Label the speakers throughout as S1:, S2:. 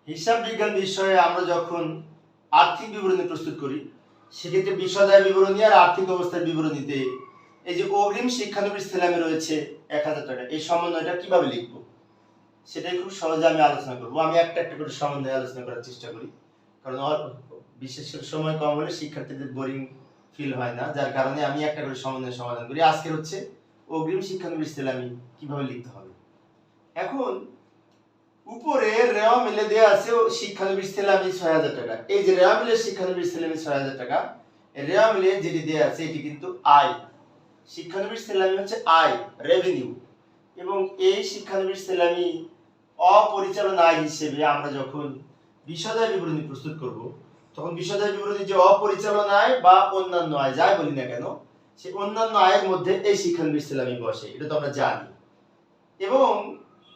S1: হিসাব বিজ্ঞান বিষয়ে আমরা যখন আর্থিক বিবরণী প্রস্তুত করি সেক্ষেত্রে বিষয়াদায় বিবরণী আর আর্থিক অবস্থার বিবরণীতে এই যে অগ্রিম শিক্ষানবিশ সেলামি রয়েছে 1000 টাকা, এই সমন্বয়টা কিভাবে লিখব সেটাই খুব সহজে আমি আলোচনা করব। আমি একটা একটা করে সমন্বয় আলোচনা করার চেষ্টা করি, কারণ বিশেষ করে সময় কম হলে শিক্ষার্থীদের বোরিং ফিল হয় না, যার কারণে আমি একটা করে সমন্বয় সমাধান করি। আজকের হচ্ছে অগ্রিম শিক্ষানবিশ সেলামি কিভাবে লিখতে হবে। এখন উপরে রেওয়া মিলে দেওয়া আছে শিক্ষানবিশ সেলামি 6000 টাকা। এই যে রেওয়া মিলে শিক্ষানবিশ সেলামি 6000 টাকা, এই রেওয়া মিলে যেটি দেওয়া আছে এটি কিন্তু আয়। শিক্ষানবিশ সেলামি হচ্ছে আয়, রেভিনিউ। এবং এই শিক্ষানবিশ সেলামি অপরিচালন আয় হিসেবে আমরা যখন বিষয়াদায় বিবরণী প্রস্তুত করব, তখন বিষয়াদায় বিবরণী যে অপরিচালন আয় বা অন্যান্য আয় যাই বলি না কেন, সেই অন্যান্য আয়ের মধ্যে এই শিক্ষানবিশ সেলামি বসে, এটা তো আমরা জানি। এবং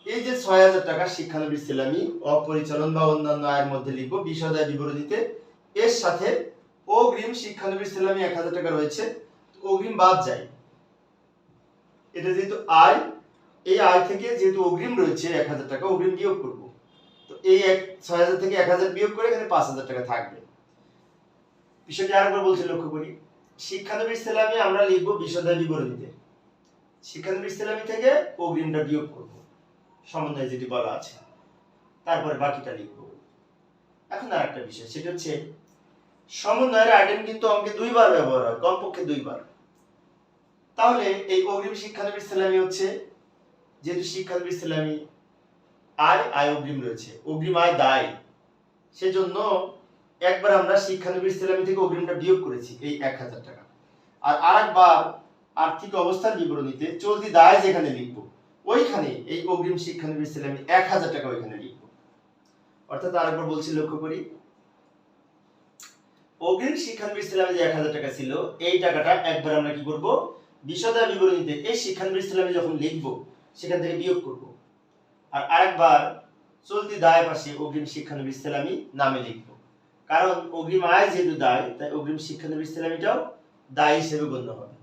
S1: এই যে 6000 টাকা শিক্ষানবিশ সেলামি অপরিচালন বা অন্যান্য আয়ের মধ্যে লিখবো বিষয়াদায় বিবরণীতে। এর সাথে অগ্রিম শিক্ষানবিশ সেলামি 1000 টাকা রয়েছে, অগ্রিম বাদ যায়। এটা যেহেতু আয়, এই আয় থেকে যেহেতু অগ্রিম রয়েছে 1000 টাকা, অগ্রিম বিয়োগ করব। তো এই 6000 থেকে 1000 বিয়োগ করে এখানে 5000 টাকা থাকবে। বিষয়টি আরেকবার বলছি, লক্ষ্য করি। শিক্ষানবিশ সেলামি আমরা লিখবো বিষয়াদায় বিবরণীতে, শিক্ষানবিশ সেলামি থেকে অগ্রিমটা বিয়োগ করব, সমন্বয় যেটি বলা আছে, তারপরে বাকিটা লিখব। এখন আর একটা বিষয়, সেটা হচ্ছে সমন্বয়ের আইটেম কিন্তু অঙ্কে দুইবার ব্যবহার হয়, কমপক্ষে দুইবার। তাহলে এই অগ্রিম শিক্ষানবিশ সেলামি হচ্ছে, যেহেতু শিক্ষানবিশ সেলামি আয়, আয় অগ্রিম রয়েছে, অগ্রিম আয় দায়, সেজন্য একবার আমরা শিক্ষানবিশ সেলামি থেকে অগ্রিমটা বিয়োগ করেছি এই 1000 টাকা। আর আরেকবার আর্থিক অবস্থার বিবরণীতে চলতি দায় যেখানে লিখব, ওইখানে এই অগ্রিম শিক্ষানবিশ সেলামি 1000 টাকা ওইখানে লিখব। অর্থাৎ আরেকবার বলছি, লক্ষ্য করি। অগ্রিম শিক্ষানবিশ সেলামি যে 1000 টাকা ছিল, এই টাকাটা একবার আমরা কি করব, বিষয়াদায় বিবরণীতে এই শিক্ষানবিশ সেলামি যখন লিখব সেখান থেকে বিয়োগ করব। আর আরেকবার চলতি দায় পাশে অগ্রিম শিক্ষানবিশ সেলামি নামে লিখব, কারণ অগ্রিম আয় যেহেতু দায়, তাই অগ্রিম শিক্ষানবিশ সেলামিটাও দায় হিসেবে গণ্য হবে।